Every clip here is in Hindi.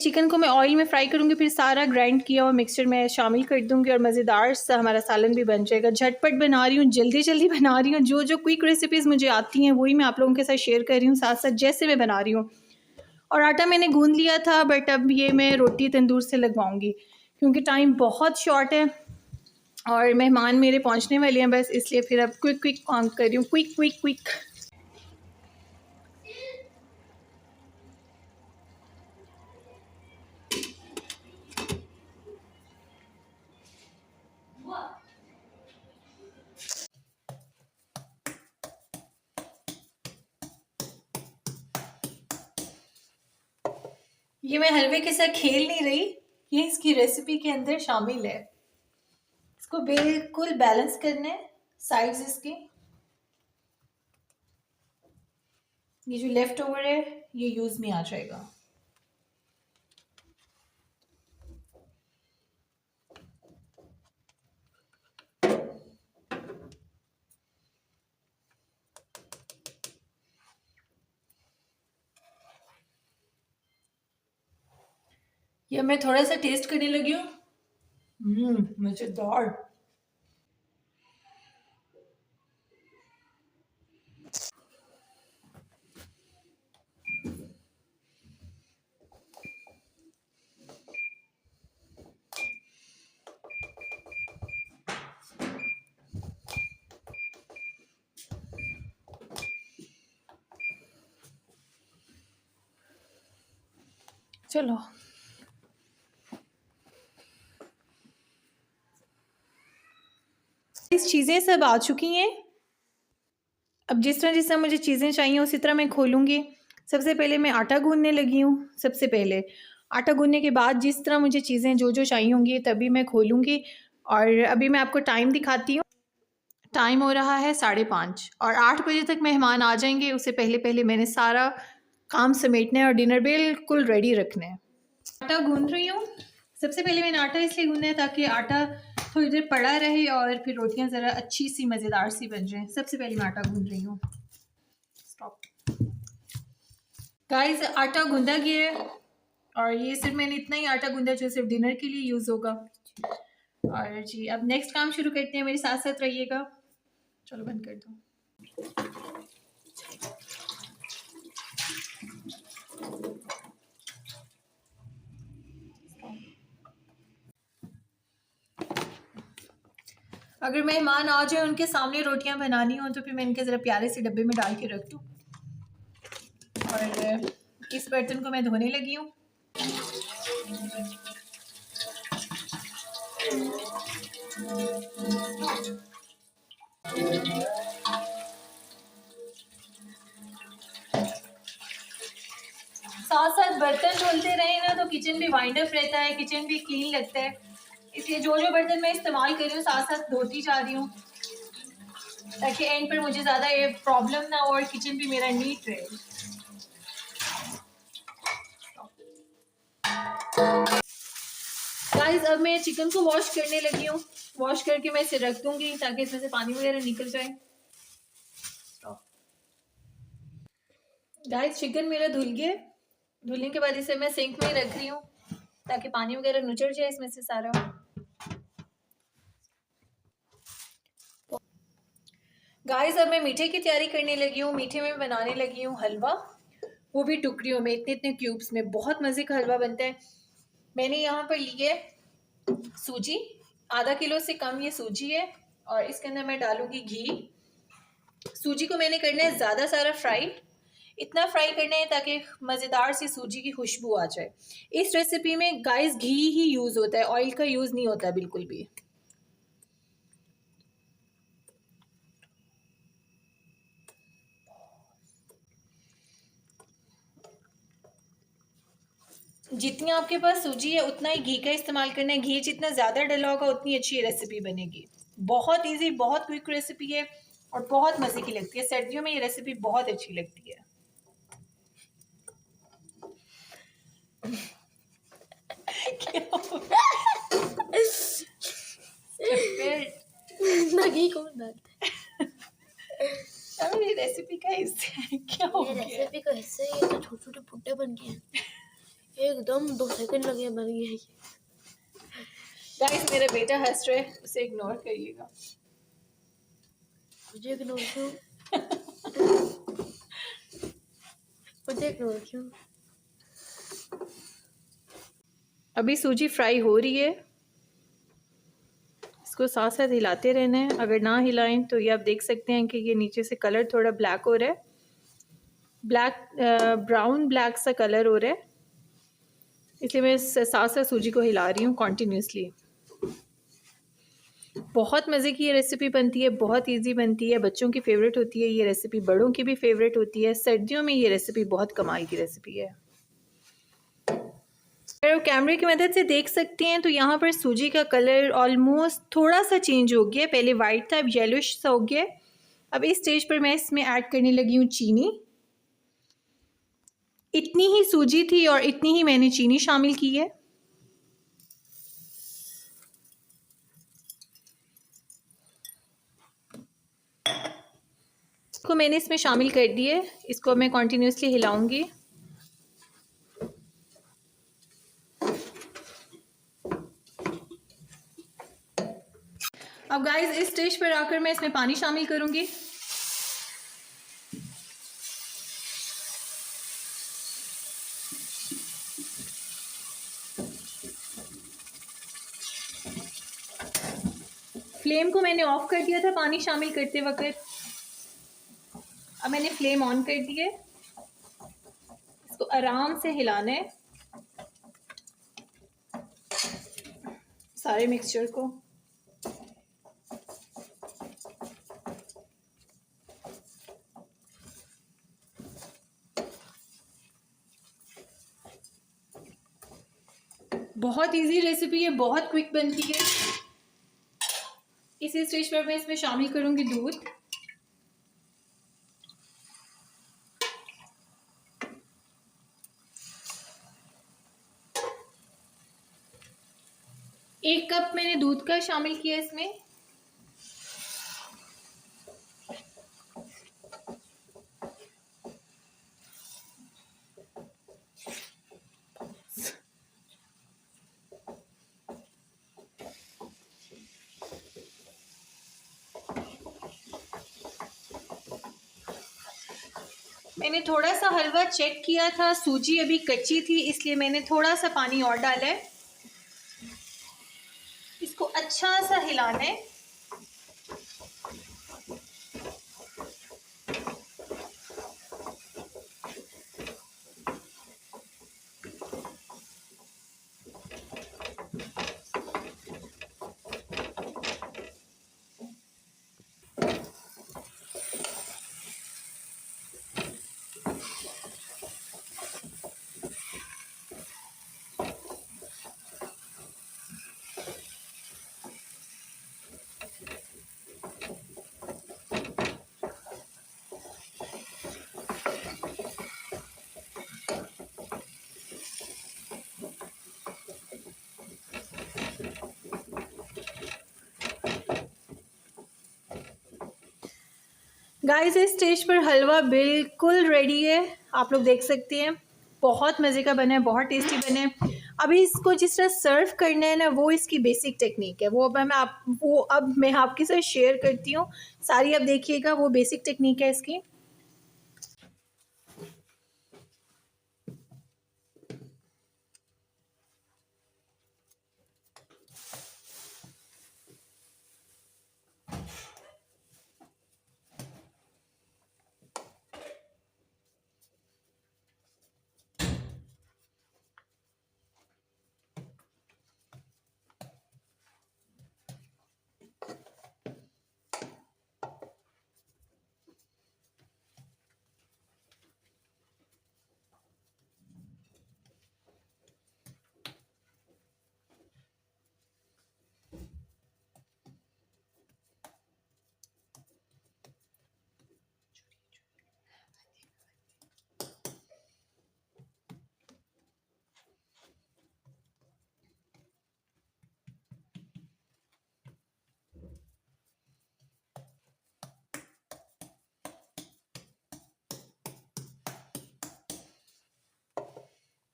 चिकन को मैं ऑयल में फ्राई करूँगी, फिर सारा ग्राइंड किया हुआ मिक्सचर में शामिल कर दूँगी और मज़ेदार सा हमारा सालन भी बन जाएगा। झटपट बना रही हूँ, जल्दी जल्दी बना रही हूँ। जो जो क्विक रेसिपीज़ मुझे आती हैं वही मैं आप लोगों के साथ शेयर कर रही हूँ, साथ साथ जैसे मैं बना रही हूँ। और आटा मैंने गूँध लिया था, बट अब ये मैं रोटी तंदूर से लगवाऊँगी क्योंकि टाइम बहुत शॉर्ट है और मेहमान मेरे पहुँचने वाले हैं बस, इसलिए फिर अब क्विक क्विक काम कर रही हूँ। Quick quick quick. ये मैं हलवे के साथ खेल नहीं रही, ये इसकी रेसिपी के अंदर शामिल है। इसको बिल्कुल बैलेंस करना है, साइड्स इसके। ये जो लेफ्ट ओवर है ये यूज में आ जाएगा। ये मैं थोड़ा सा टेस्ट करने लगी हूँ। मजेदार। चलो इस चीज़ें सब आ चुकी हैं। अब जिस तरह मुझे चीज़ें चाहिए उसी तरह मैं खोलूँगी। सबसे पहले मैं आटा गूँथने लगी हूँ। सबसे पहले आटा गूँथने के बाद जिस तरह मुझे चीज़ें जो जो चाहिए होंगी तभी मैं खोलूँगी। और अभी मैं आपको टाइम दिखाती हूँ। टाइम हो रहा है 5:30 और 8 बजे तक मेहमान आ जाएंगे। उससे पहले पहले मैंने सारा काम समेटना है और डिनर बिल्कुल रेडी रखना है। आटा गूँध रही हूँ। सबसे पहले मैंने आटा इसलिए गूँधा है ताकि आटा थोड़ी देर पड़ा रहे और फिर रोटियां ज़रा अच्छी सी मज़ेदार सी बन जाएं। सबसे पहले मैं आटा गूँध रही हूँ। स्टॉप गाइस, आटा गूँधा गया है और ये सिर्फ मैंने इतना ही आटा गूँधा जो सिर्फ डिनर के लिए यूज़ होगा। और जी अब नेक्स्ट काम शुरू करते हैं, मेरे साथ साथ रहिएगा। चलो बंद कर दो। अगर मेहमान आ जाए उनके सामने रोटियां बनानी हो तो फिर मैं इनके ज़रा प्यारे से डब्बे में डाल के रख दूँ। और इस बर्तन को मैं धोने लगी हूँ। साथ साथ बर्तन धुलते रहे ना तो किचन भी वाइंड अप रहता है, किचन भी क्लीन लगता है। इसलिए जो जो बर्तन मैं इस्तेमाल कर रही हूँ साथ साथ धोती जा रही हूँ ताकि एंड पर मुझे ज़्यादा ये प्रॉब्लम ना हो और किचन भी मेरा नीट रहे। गाइस अब मैं चिकन को वॉश करने लगी हूँ। वॉश करके मैं इसे रख दूंगी ताकि इसमें से पानी वगैरह निकल जाए। गाइस चिकन मेरा धुल गया। धुलने के बाद इसे मैं सिंक में रख रही हूँ ताकि पानी वगैरह नुचड़ जाए इसमें से सारा। गाइस अब मैं मीठे की तैयारी करने लगी हूँ। मीठे में बनाने लगी हूँ हलवा, वो भी टुकड़ियों में, इतने इतने क्यूब्स में। बहुत मज़े का हलवा बनता है। मैंने यहाँ पर ली है सूजी, आधा किलो से कम ये सूजी है और इसके अंदर मैं डालूंगी घी। सूजी को मैंने करना है ज़्यादा सारा फ्राई, इतना फ्राई करना है ताकि मज़ेदार सी सूजी की खुशबू आ जाए। इस रेसिपी में गाइस घी ही यूज़ होता है, ऑयल का यूज़ नहीं होता बिल्कुल भी। जितनी आपके पास सूजी है उतना ही घी का इस्तेमाल करना है। घी जितना ज़्यादा डला होगा उतनी अच्छी रेसिपी बनेगी। बहुत इजी, बहुत क्विक रेसिपी है और बहुत मज़े की लगती है। सर्दियों में ये रेसिपी बहुत अच्छी लगती है। ये रेसिपी का हिस्सा है। क्या हो गया? रेसिपी का हिस्सा ही है तो छोटे छोटे फुट्टे बन गए एकदम 2 सेकंड लगे बन गया ये। गाइस मेरा बेटा हंस रहा है, उसे इग्नोर करिएगा। मुझे इग्नोर क्यों? मुझे इग्नोर क्यों? अभी सूजी फ्राई हो रही है, इसको साथ साथ हिलाते रहना है। अगर ना हिलाएं तो ये आप देख सकते हैं कि ये नीचे से कलर थोड़ा ब्लैक हो रहा है, ब्राउन ब्लैक सा कलर हो रहा है, इसलिए मैं साथ साथ सूजी को हिला रही हूँ कॉन्टीन्यूसली। बहुत मज़े की ये रेसिपी बनती है, बहुत इजी बनती है, बच्चों की फेवरेट होती है ये रेसिपी, बड़ों की भी फेवरेट होती है। सर्दियों में ये रेसिपी बहुत कमाल की रेसिपी है। अगर आप कैमरे की मदद से देख सकते हैं तो यहाँ पर सूजी का कलर ऑलमोस्ट थोड़ा सा चेंज हो गया, पहले वाइट था अब येलोइश सा हो गया। अब इस स्टेज पर मैं इसमें ऐड करने लगी हूँ चीनी। इतनी ही सूजी थी और इतनी ही मैंने चीनी शामिल की है। इसको मैंने इसमें शामिल कर दिए, इसको मैं कॉन्टीन्यूसली हिलाऊंगी। अब गाइस इस स्टेज पर आकर मैं इसमें पानी शामिल करूंगी। फ्लेम को मैंने ऑफ कर दिया था पानी शामिल करते वक्त, अब मैंने फ्लेम ऑन कर दी है। इसको आराम से हिलाना है सारे मिक्सचर को। बहुत इजी रेसिपी है, बहुत क्विक बनती है। इसी स्टेज पर मैं इसमें शामिल करूंगी दूध। एक कप मैंने दूध का शामिल किया इसमें। मैंने थोड़ा सा हलवा चेक किया था, सूजी अभी कच्ची थी इसलिए मैंने थोड़ा सा पानी और डाला है। इसको अच्छा सा हिलाना है। गाइस इस स्टेज पर हलवा बिल्कुल रेडी है, आप लोग देख सकते हैं। बहुत मज़े का बना है, बहुत टेस्टी बना है। अभी इसको जिस तरह सर्व करना है ना, वो इसकी बेसिक टेक्निक है, वो अब मैं आपके साथ शेयर करती हूँ सारी। अब देखिएगा वो बेसिक टेक्निक है इसकी।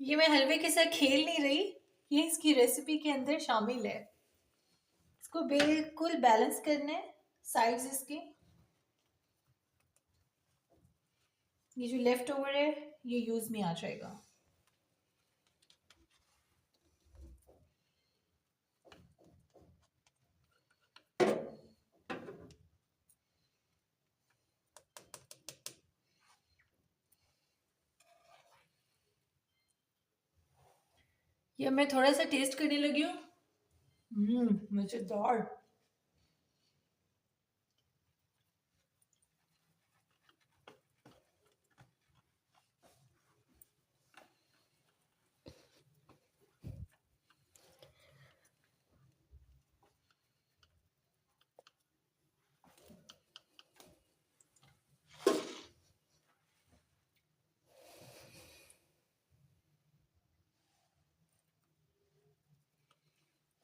ये मैं हलवे के साथ खेल नहीं रही, ये इसकी रेसिपी के अंदर शामिल है। इसको बिल्कुल बैलेंस करना है, साइड्स इसके। ये जो लेफ्ट ओवर है ये यूज में आ जाएगा। ये मैं थोड़ा सा टेस्ट करने लगी हूँ। मजेदार।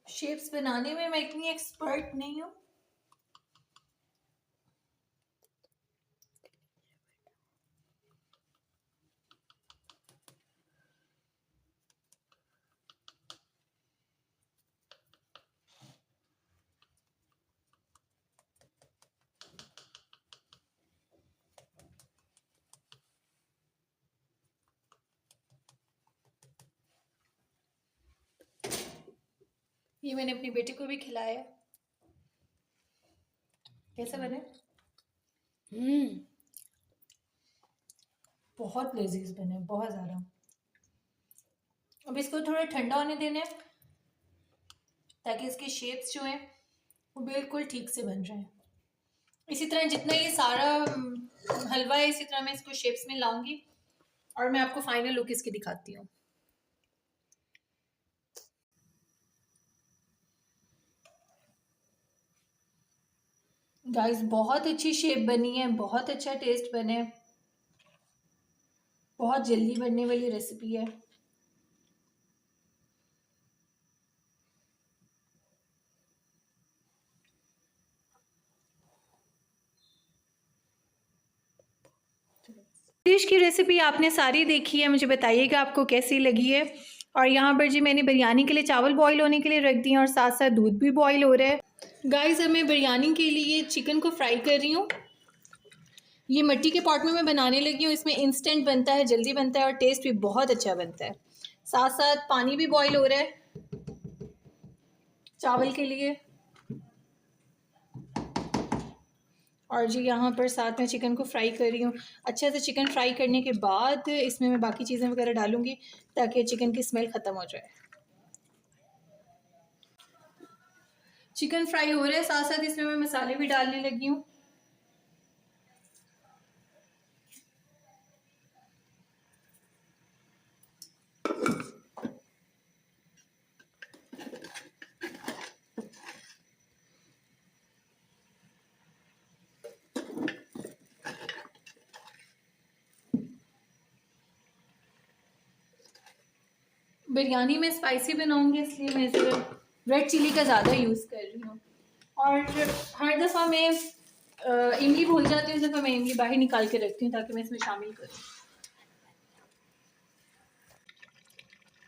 शेप्स बनाने में मैं इतनी एक्सपर्ट नहीं हूँ। ये मैंने अपनी बेटी को भी खिलाया। कैसे बने? बहुत लजीज बने, बहुत ज़्यादा। अब इसको थोड़ा ठंडा होने देना है ताकि इसके शेप्स जो हैं वो बिल्कुल ठीक से बन जाएं। इसी तरह जितना ये सारा हलवा है इसी तरह मैं इसको शेप्स में लाऊंगी और मैं आपको फाइनल लुक इसकी दिखाती हूँ। गाइस बहुत अच्छी शेप बनी है, बहुत अच्छा टेस्ट बने, बहुत जल्दी बनने वाली रेसिपी है। डिश की रेसिपी आपने सारी देखी है, मुझे बताइएगा आपको कैसी लगी है। और यहाँ पर जी मैंने बिरयानी के लिए चावल बॉईल होने के लिए रख दिए और साथ साथ दूध भी बॉईल हो रहा है। गाइस अब मैं बिरयानी के लिए चिकन को फ्राई कर रही हूँ। ये मिट्टी के पॉट में मैं बनाने लगी हूँ, इसमें इंस्टेंट बनता है, जल्दी बनता है और टेस्ट भी बहुत अच्छा बनता है। साथ साथ पानी भी बॉईल हो रहा है चावल के लिए। और जी यहाँ पर साथ में चिकन को फ्राई कर रही हूँ। अच्छे से चिकन फ्राई करने के बाद इसमें मैं बाकी चीज़ें वगैरह डालूँगी ताकि चिकन की स्मेल ख़त्म हो जाए। चिकन फ्राई हो रहा है, साथ साथ इसमें मैं मसाले भी डालने लगी हूँ। बिरयानी में स्पाइसी बनाऊंगी इसलिए मैं सिर्फ रेड चिली का ज़्यादा यूज़ कर रही हूँ। और हर दफ़ा मैं इमली भूल जाती हूँ, इस दफ़ा मैं इमली बाहर निकाल के रखती हूँ ताकि मैं इसमें शामिल करूँ।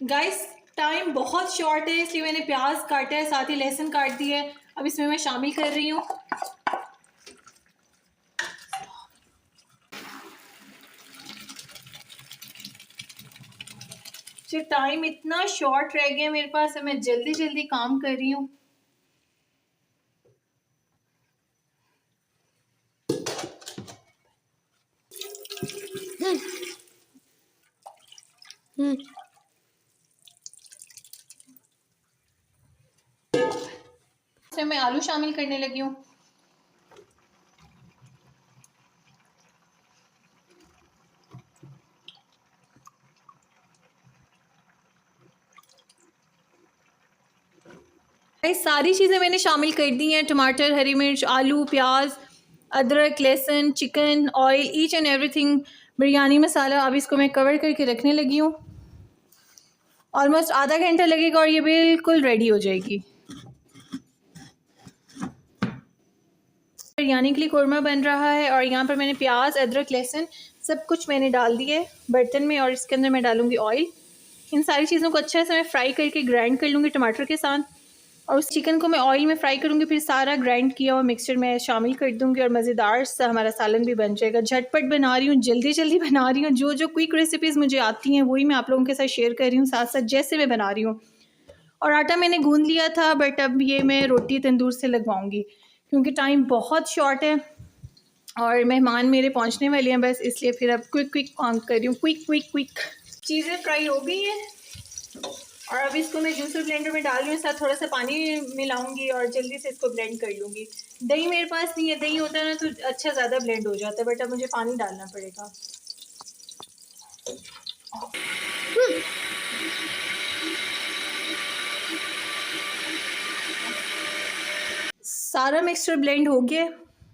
गाइस टाइम बहुत शॉर्ट है इसलिए मैंने प्याज काटा है, साथ ही लहसुन काट दिया है। अब इसमें मैं शामिल कर रही हूँ। टाइम इतना शॉर्ट रह गया मेरे पास, मैं जल्दी जल्दी काम कर रही हूँ। इसमें मैं आलू शामिल करने लगी हूँ। सारी चीज़ें मैंने शामिल कर दी हैं, टमाटर, हरी मिर्च, आलू, प्याज, अदरक, लहसुन, chicken, oil, each and everything, biryani masala. अब इसको मैं कवर करके रखने लगी हूँ। ऑलमोस्ट आधा घंटा लगेगा और ये बिल्कुल रेडी हो जाएगी। बिरयानी के लिए कोरमा बन रहा है और यहाँ पर मैंने प्याज, अदरक, लहसुन सब कुछ मैंने डाल दिए बर्तन में और इसके अंदर मैं डालूँगी ऑयल। इन सारी चीज़ों को अच्छे से मैं फ्राई करके ग्राइंड कर लूँगी टमाटर के साथ, और उस चिकन को मैं ऑयल में फ्राई करूँगी, फिर सारा ग्राइंड किया हुआ मिक्सचर में शामिल कर दूँगी और मज़ेदार सा हमारा सालन भी बन जाएगा। झटपट बना रही हूँ, जल्दी जल्दी बना रही हूँ, जो जो क्विक रेसिपीज़ मुझे आती हैं वही मैं आप लोगों के साथ शेयर कर रही हूँ, साथ साथ जैसे मैं बना रही हूँ। और आटा मैंने गूँध लिया था, बट अब ये मैं रोटी तंदूर से लगवाऊँगी क्योंकि टाइम बहुत शॉर्ट है और मेहमान मेरे पहुंचने वाले हैं बस, इसलिए फिर अब क्विक काम कर रही हूँ। क्विक चीज़ें फ्राई हो गई हैं और अब इसको मैं जूसर ब्लेंडर में डाल रही हूँ, साथ थोड़ा सा पानी मिलाऊंगी और जल्दी से इसको ब्लेंड कर लूँगी। दही मेरे पास नहीं है, दही होता है ना तो अच्छा ज़्यादा ब्लेंड हो जाता है, बट अब मुझे पानी डालना पड़ेगा। सारा मिक्सचर ब्लेंड हो गया।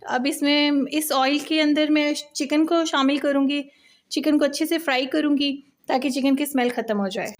अब इसमें इस ऑयल के अंदर मैं चिकन को शामिल करूँगी, चिकन को अच्छे से फ्राई करूँगी ताकि चिकन की स्मेल ख़त्म हो जाए।